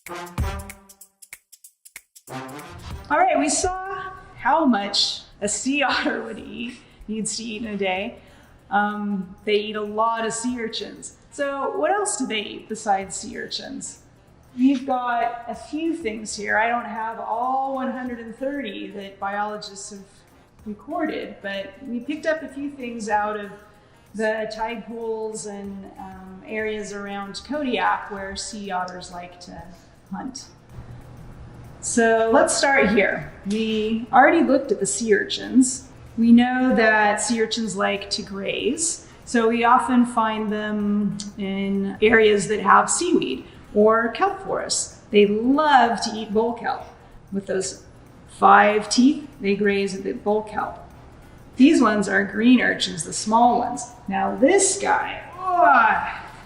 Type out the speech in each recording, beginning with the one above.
All right, we saw how much a sea otter needs to eat in a day. They eat a lot of sea urchins. So what else do they eat besides sea urchins? We've got a few things here. I don't have all 130 that biologists have recorded, but we picked up a few things out of the tide pools and areas around Kodiak where sea otters like to hunt. So let's start here. We already looked at the sea urchins. We know that sea urchins like to graze, so we often find them in areas that have seaweed or kelp forests. They love to eat bull kelp. With those 5 teeth, they graze at the bull kelp. These ones are green urchins, the small ones. Now this guy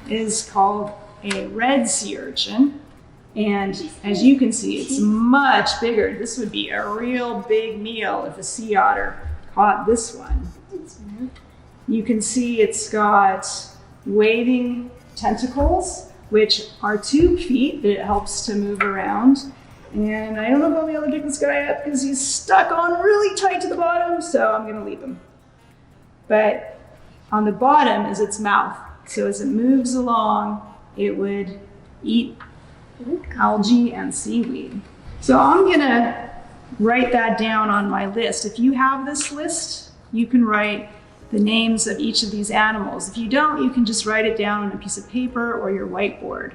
is called a red sea urchin. And as you can see, it's much bigger. This would be a real big meal if a sea otter caught this one. You can see it's got waving tentacles, which are 2 feet that it helps to move around. And I don't know if I'll be able to pick this guy up because he's stuck on really tight to the bottom, so I'm gonna leave him. But on the bottom is its mouth. So as it moves along, it would eat algae and seaweed. So I'm gonna write that down on my list. If you have this list, you can write the names of each of these animals. If you don't, you can just write it down on a piece of paper or your whiteboard.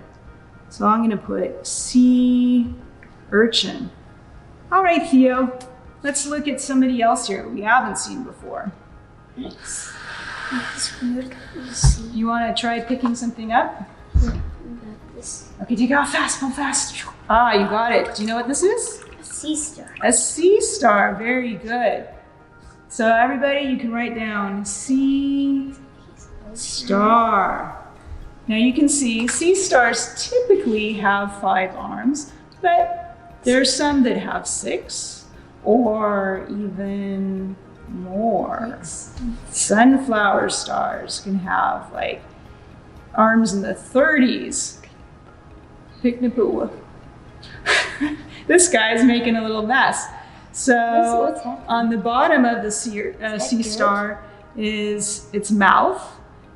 So I'm gonna put sea urchin. All right, Theo, let's look at somebody else here we haven't seen before. You wanna try picking something up? Okay, take it off fast, pull fast. Ah, you got it. Do you know what this is? A sea star. A sea star, very good. So everybody, you can write down sea star. Now you can see sea stars typically have 5 arms, but there's some that have 6 or even more. Sunflower stars can have like arms in the 30s. Picnapoo. This guy's making a little mess. So on the bottom of the sea star is its mouth.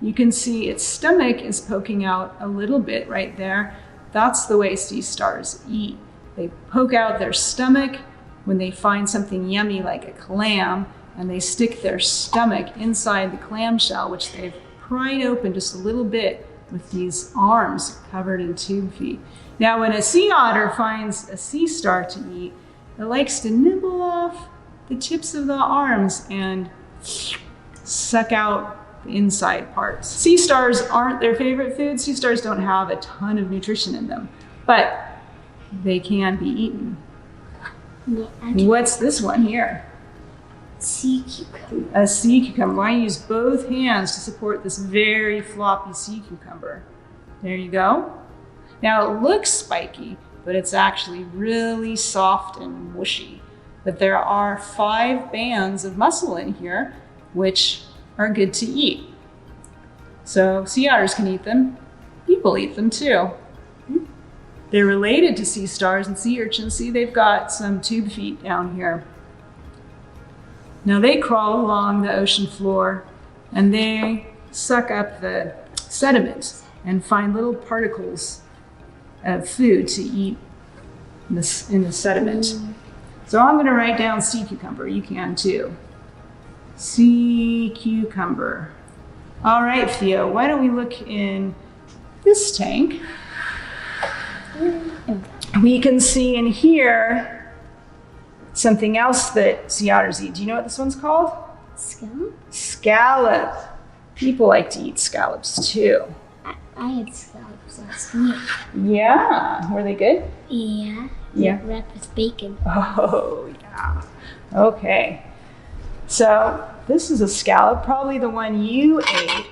You can see its stomach is poking out a little bit right there. That's the way sea stars eat. They poke out their stomach when they find something yummy like a clam, and they stick their stomach inside the clam shell, which they've pried open just a little bit with these arms covered in tube feet. Now, when a sea otter finds a sea star to eat, it likes to nibble off the tips of the arms and suck out the inside parts. Sea stars aren't their favorite food. Sea stars don't have a ton of nutrition in them, but they can be eaten. What's this one here? Sea cucumber. A sea cucumber. I use both hands to support this very floppy sea cucumber. There you go. Now it looks spiky, but it's actually really soft and mushy. But there are 5 bands of muscle in here, which are good to eat. So sea otters can eat them. People eat them too. They're related to sea stars and sea urchins. See, they've got some tube feet down here. Now they crawl along the ocean floor and they suck up the sediment and find little particles of food to eat in the sediment. So I'm going to write down sea cucumber. You can too. Sea cucumber. All right, Theo, why don't we look in this tank? We can see in here something else that sea otters eat. Do you know what this one's called? Scallop? Scallop. People like to eat scallops too. I had scallops last week. Yeah. Were they good? Yeah. Yeah. Wrapped with bacon. Oh, yeah. Okay. So this is a scallop. Probably the one you ate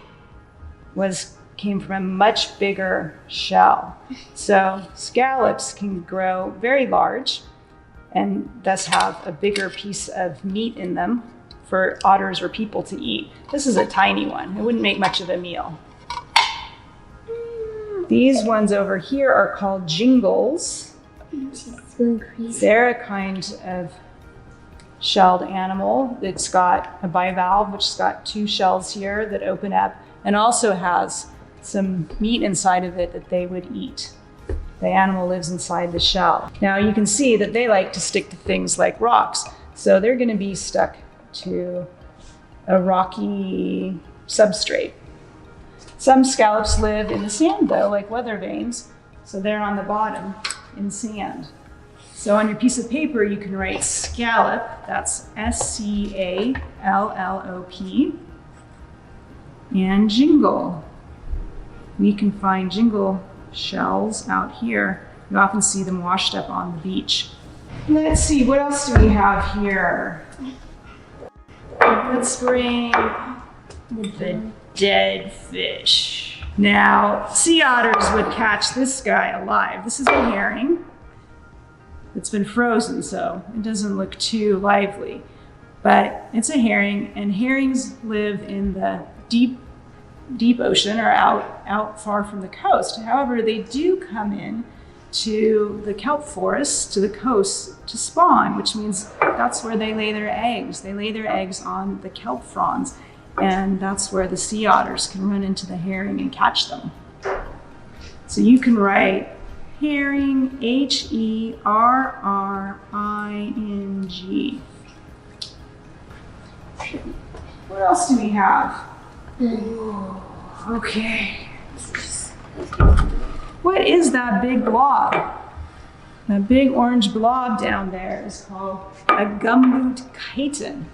came from a much bigger shell. So scallops can grow very large and thus have a bigger piece of meat in them for otters or people to eat. This is a tiny one. It wouldn't make much of a meal. These ones over here are called jingles. She's going crazy. They're a kind of shelled animal that's got a bivalve, which has got 2 shells here that open up and also has some meat inside of it that they would eat. The animal lives inside the shell. Now you can see that they like to stick to things like rocks. So they're going to be stuck to a rocky substrate. Some scallops live in the sand though, like weather vanes. So they're on the bottom in sand. So on your piece of paper, you can write scallop. That's S-C-A-L-L-O-P. And jingle. We can find jingle shells out here. You often see them washed up on the beach. Let's see, what else do we have here? Let's bring the dead fish. Now, sea otters would catch this guy alive. This is a herring. It's been frozen, so it doesn't look too lively. But it's a herring, and herrings live in the deep ocean or out far from the coast. However, they do come in to the kelp forests, to the coast to spawn, which means that's where they lay their eggs. They lay their eggs on the kelp fronds, and that's where the sea otters can run into the herring and catch them. So you can write herring, H-E-R-R-I-N-G. What else do we have? Ooh, okay. What is that big blob? That big orange blob down there is called a gumboot chitin.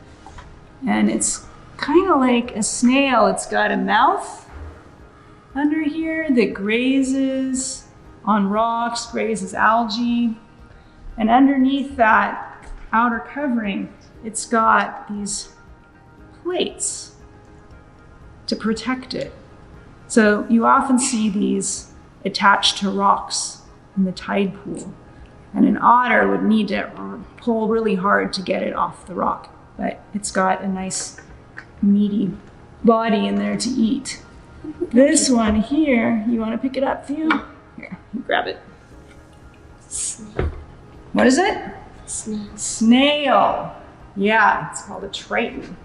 And it's kind of like a snail. It's got a mouth under here that grazes on rocks, grazes algae. And underneath that outer covering, it's got these plates to protect it. So you often see these attached to rocks in the tide pool. And an otter would need to pull really hard to get it off the rock, but it's got a nice meaty body in there to eat. This one here, you want to pick it up, Theo? Here, you grab it. Snail. What is it? Snail. Snail. Yeah, it's called a triton.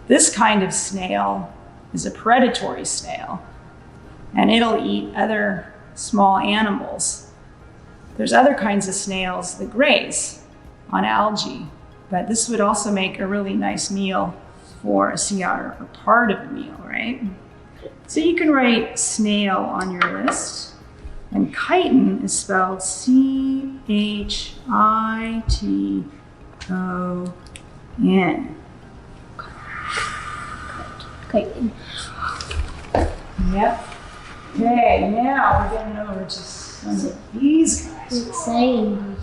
This kind of snail is a predatory snail, and it'll eat other small animals. There's other kinds of snails that graze on algae, but this would also make a really nice meal for a sea otter, or part of a meal, right? So you can write snail on your list, and chitin is spelled C-H-I-T-O-N. Chitin. Yep. Okay, now we're getting over to some of these guys. Exciting.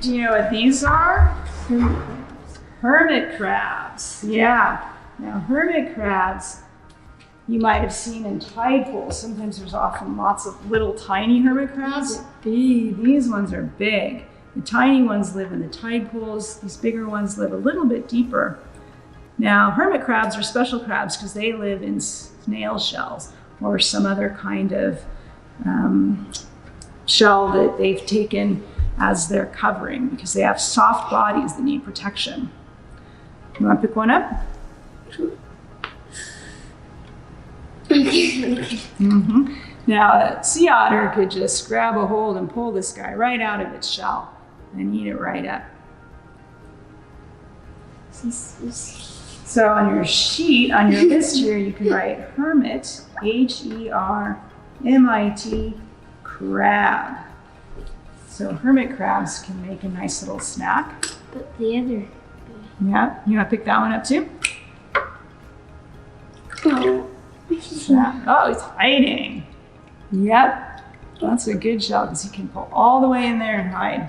Do you know what these are? Hermit crabs. Yeah. Now, hermit crabs, you might have seen in tide pools. Sometimes there's often lots of little tiny hermit crabs. These ones are big. The tiny ones live in the tide pools. These bigger ones live a little bit deeper. Now, hermit crabs are special crabs because they live in snail shells or some other kind of shell that they've taken as their covering because they have soft bodies that need protection. You want to pick one up? Mm-hmm. Now, a sea otter could just grab a hold and pull this guy right out of its shell and eat it right up. So on your sheet, on your list here, you can write hermit, H-E-R-M-I-T, crab. So hermit crabs can make a nice little snack. But the other. Yeah, you want to pick that one up too? Oh, Oh, it's hiding. Yep, that's a good shell because you can pull all the way in there and hide.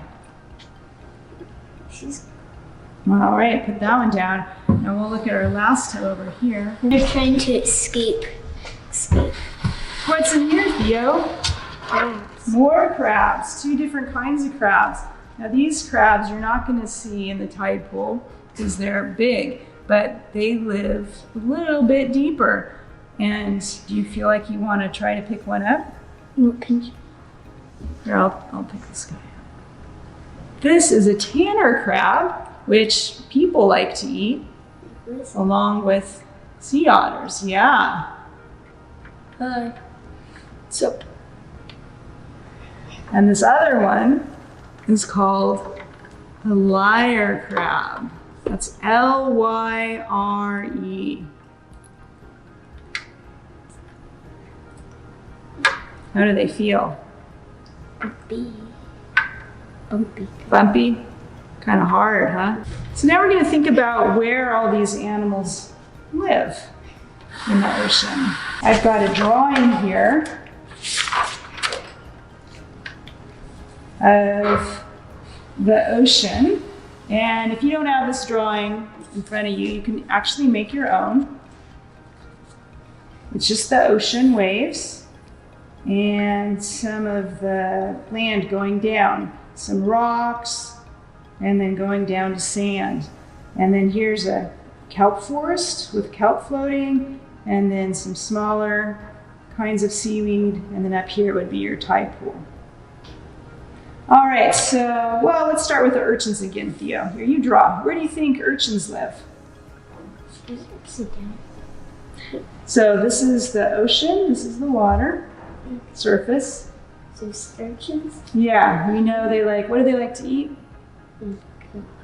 All right, put that one down. Now we'll look at our last toe over here. they're trying to escape. What's in here, Theo? Crabs. More crabs, 2 different kinds of crabs. Now these crabs you're not going to see in the tide pool because they're big, but they live a little bit deeper. And do you feel like you want to try to pick one up? You want pinch? Here, I'll pick this guy up. This is a tanner crab, which people like to eat, along with sea otters. Yeah. Hi. So. And this other one is called a lyre crab. That's Lyre. How do they feel? Bumpy. Bumpy? Kind of hard, huh? So now we're going to think about where all these animals live in the ocean. I've got a drawing here of the ocean. And if you don't have this drawing in front of you, you can actually make your own. It's just the ocean waves and some of the land going down, some rocks, and then going down to sand. And then here's a kelp forest with kelp floating, and then some smaller kinds of seaweed, and then up here would be your tide pool. All right, so, well, let's start with the urchins again, Theo. Here, you draw. Where do you think urchins live? Sit down. So this is the ocean, this is the water, surface. So it's urchins? Yeah, we know they like, what do they like to eat?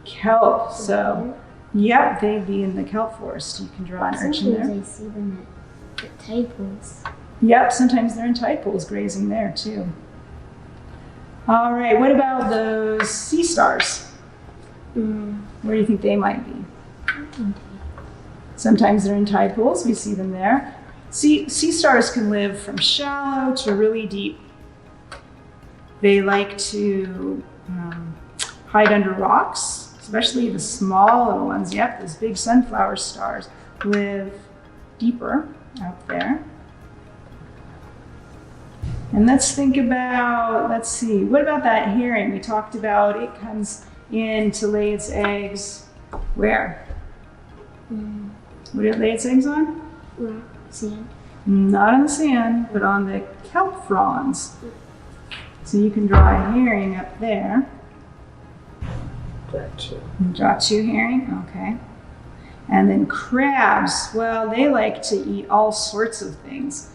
Kelp. So, yep, they'd be in the kelp forest. You can draw an urchin there. Sometimes I see them at tide pools. Yep, sometimes they're in tide pools grazing there too. All right, what about those sea stars? Where do you think they might be? Sometimes they're in tide pools, we see them there. Sea stars can live from shallow to really deep. They like to hide under rocks, especially the small little ones. Yep, those big sunflower stars live deeper out there. And let's think about, let's see, what about that herring we talked about? It comes in to lay its eggs where? What did it lay its eggs on? Rock, sand. Not on the sand, but on the kelp fronds. So you can draw a herring up there. Draw two herring, okay. And then crabs, well, they like to eat all sorts of things.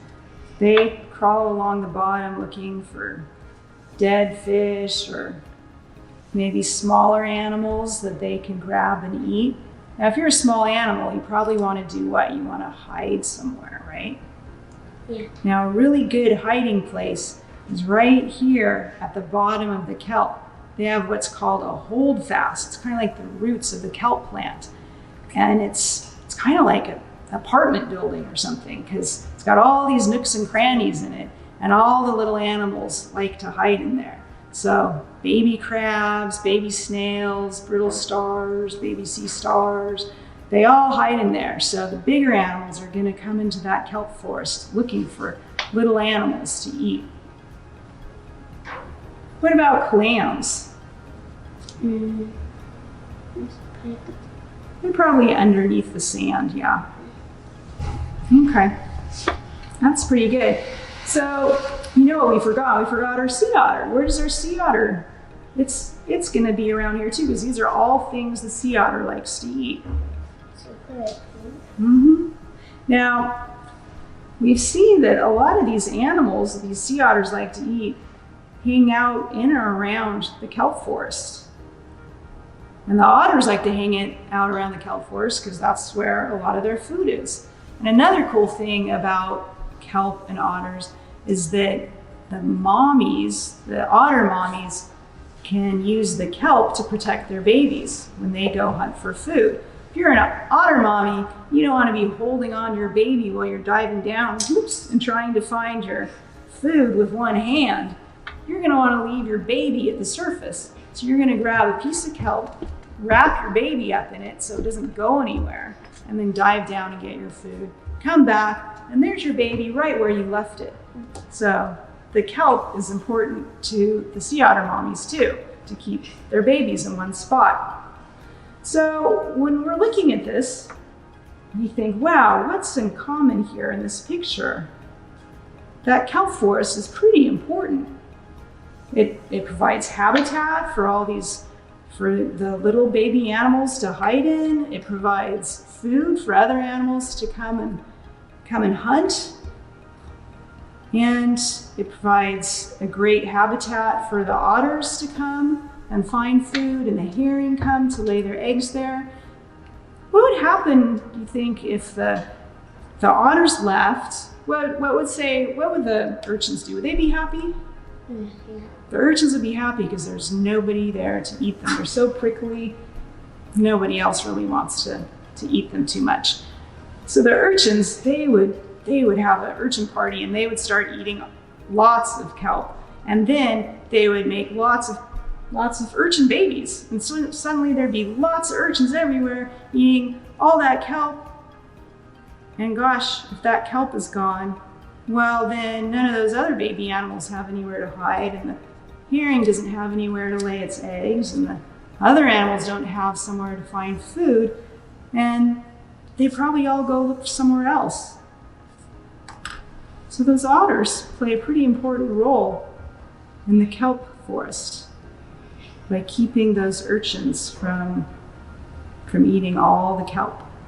They crawl along the bottom looking for dead fish or maybe smaller animals that they can grab and eat. Now, if you're a small animal, you probably want to do what? You want to hide somewhere, right? Yeah. Now, a really good hiding place is right here at the bottom of the kelp. They have what's called a holdfast. It's kind of like the roots of the kelp plant. And it's kind of like an apartment building or something because it's got all these nooks and crannies in it, and all the little animals like to hide in there. So baby crabs, baby snails, brittle stars, baby sea stars, they all hide in there. So the bigger animals are going to come into that kelp forest looking for little animals to eat. What about clams? They're probably underneath the sand, yeah. Okay, that's pretty good. So, you know what we forgot? We forgot our sea otter. Where does our sea otter? It's going to be around here too, because these are all things the sea otter likes to eat. Now, we've seen that a lot of these animals that these sea otters like to eat hang out in or around the kelp forest. And the otters like to hang out around the kelp forest because that's where a lot of their food is. And another cool thing about kelp and otters is that the mommies, the otter mommies, can use the kelp to protect their babies when they go hunt for food. If you're an otter mommy, you don't want to be holding on your baby while you're diving down, and trying to find your food with one hand. You're going to want to leave your baby at the surface. So you're going to grab a piece of kelp, wrap your baby up in it so it doesn't go anywhere, and then dive down and get your food. Come back, and there's your baby right where you left it. So the kelp is important to the sea otter mommies too, to keep their babies in one spot. So when we're looking at this, you think, wow, what's in common here in this picture? That kelp forest is pretty important. It provides habitat for for the little baby animals to hide in. It provides food for other animals to come and hunt. And it provides a great habitat for the otters to come and find food, and the herring come to lay their eggs there. What would happen, do you think, if the otters left? What would the urchins do? Would they be happy? Yeah. The urchins would be happy because there's nobody there to eat them. They're so prickly, nobody else really wants to eat them too much. So the urchins, they would have an urchin party, and they would start eating lots of kelp. And then they would make lots of urchin babies. And so suddenly there'd be lots of urchins everywhere eating all that kelp. And gosh, if that kelp is gone, well, then none of those other baby animals have anywhere to hide, and the herring doesn't have anywhere to lay its eggs, and the other animals don't have somewhere to find food, and they probably all go look somewhere else. So those otters play a pretty important role in the kelp forest by keeping those urchins from eating all the kelp.